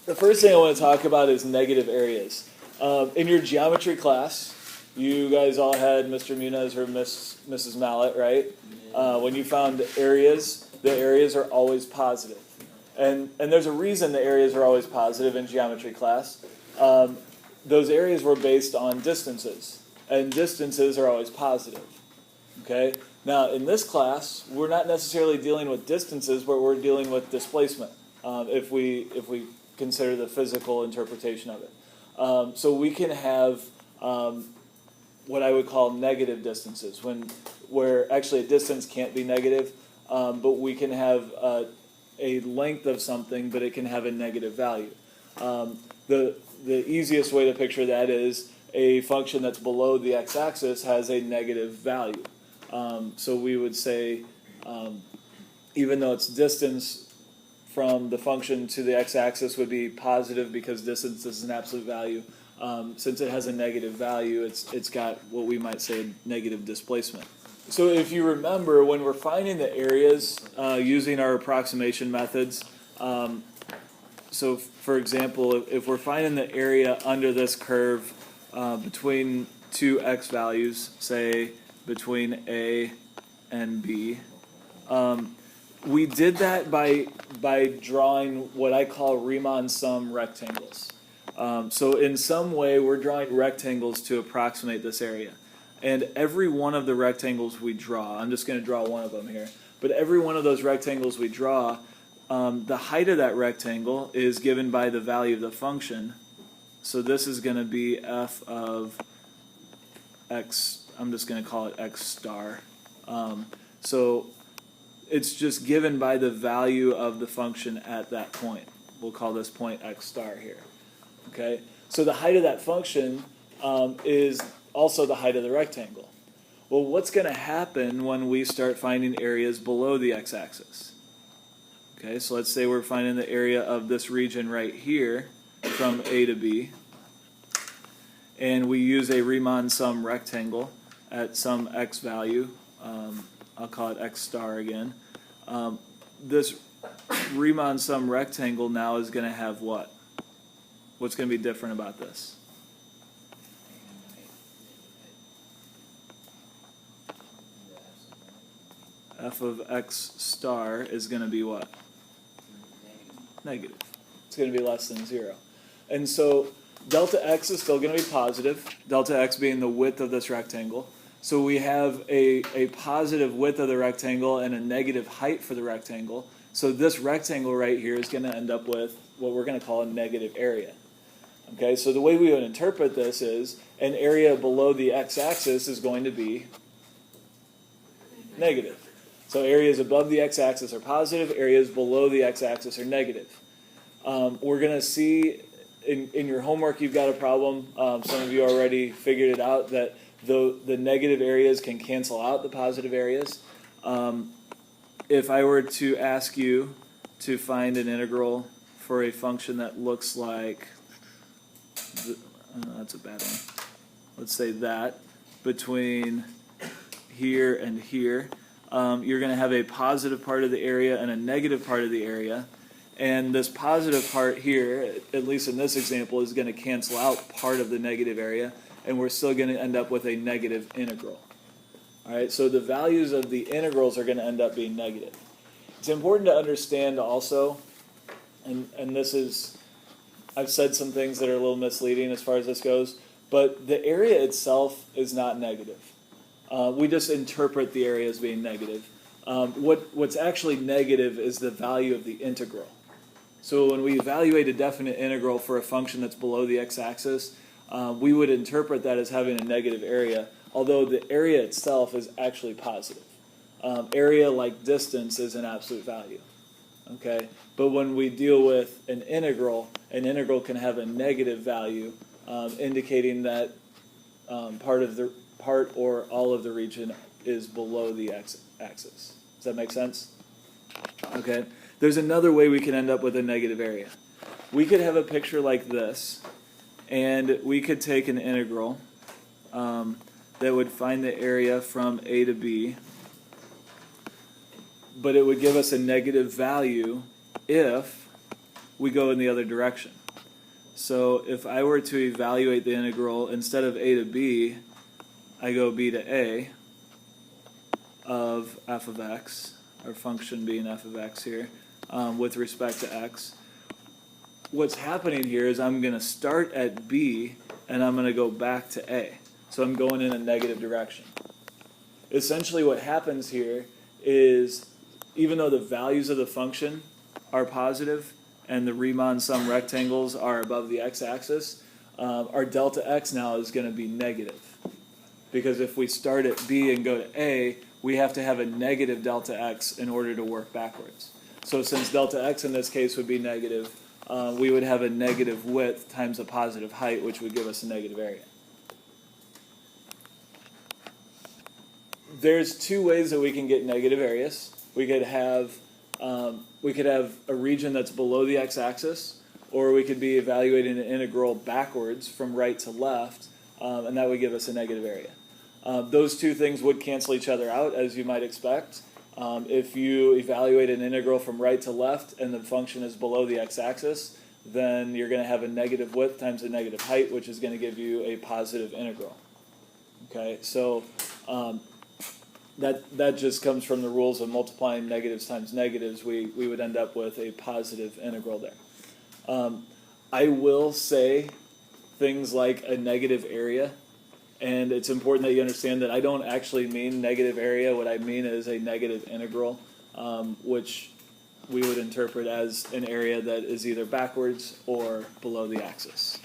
The first thing I want to talk about is negative areas. In your geometry class, you guys all had Mr. Muniz or Mrs. Mallet, right? When you found areas, the areas are always positive. And there's a reason the areas are always positive in geometry class. Those areas were based on distances, and distances are always positive. Okay? Now, in this class, we're not necessarily dealing with distances, but we're dealing with displacement, if we consider the physical interpretation of it. So we can have what I would call negative distances, where actually a distance can't be negative, but we can have a length of something, but it can have a negative value. The easiest way to picture that is a function that's below the x-axis has a negative value. So we would say, even though its distance from the function to the x-axis would be positive because distance is an absolute value, since it has a negative value, it's got what we might say negative displacement. So if you remember, when we're finding the areas using our approximation methods, so for example, if we're finding the area under this curve between two x values, say between a and b, we did that by drawing what I call Riemann Sum Rectangles. So in some way, we're drawing rectangles to approximate this area. And every one of the rectangles we draw, I'm just going to draw one of them here, but every one of those rectangles we draw, the height of that rectangle is given by the value of the function. So this is going to be f of x, I'm just going to call it x star. So it's just given by the value of the function at that point. We'll call this point x star here. Okay? So the height of that function is also the height of the rectangle. Well, what's going to happen when we start finding areas below the x-axis? Okay, so let's say we're finding the area of this region right here from A to B, and we use a Riemann sum rectangle at some x value. I'll call it x star again. This Riemann sum rectangle now is going to have what? What's going to be different about this? F of x star is going to be what? Negative. It's going to be less than 0. And so delta x is still going to be positive, delta x being the width of this rectangle. So we have a positive width of the rectangle and a negative height for the rectangle. So this rectangle right here is going to end up with what we're going to call a negative area. Okay, so the way we would interpret this is an area below the x-axis is going to be negative. So areas above the x-axis are positive, areas below the x-axis are negative. We're going to see in your homework you've got a problem. Some of you already figured it out that the negative areas can cancel out the positive areas. If I were to ask you to find an integral for a function that looks like, that's a bad one. Let's say that, between here and here, you're going to have a positive part of the area and a negative part of the area. And this positive part here, at least in this example, is going to cancel out part of the negative area, and we're still going to end up with a negative integral. All right, so the values of the integrals are going to end up being negative. It's important to understand also, and this is, I've said some things that are a little misleading as far as this goes, but the area itself is not negative. We just interpret the area as being negative. What's actually negative is the value of the integral. So when we evaluate a definite integral for a function that's below the x-axis, we would interpret that as having a negative area, although the area itself is actually positive. Area, like distance, is an absolute value. Okay, but when we deal with an integral can have a negative value, indicating that part or all of the region is below the x-axis. Does that make sense? Okay. There's another way we can end up with a negative area. We could have a picture like this, and we could take an integral that would find the area from A to B, but it would give us a negative value if we go in the other direction. So if I were to evaluate the integral, instead of a to b, I go b to a of f of x, our function being f of x here, with respect to x. What's happening here is I'm going to start at b and I'm going to go back to a. So I'm going in a negative direction. Essentially what happens here is, even though the values of the function are positive and the Riemann sum rectangles are above the x-axis, our delta x now is going to be negative. Because if we start at b and go to a, we have to have a negative delta x in order to work backwards. So since delta x in this case would be negative, we would have a negative width times a positive height, which would give us a negative area. There's two ways that we can get negative areas. We could have a region that's below the x-axis, or we could be evaluating an integral backwards from right to left, and that would give us a negative area. Those two things would cancel each other out, as you might expect. If you evaluate an integral from right to left and the function is below the x-axis, then you're going to have a negative width times a negative height, which is going to give you a positive integral. Okay, so that just comes from the rules of multiplying negatives times negatives. We would end up with a positive integral there. I will say things like a negative area, and it's important that you understand that I don't actually mean negative area. What I mean is a negative integral, which we would interpret as an area that is either backwards or below the axis.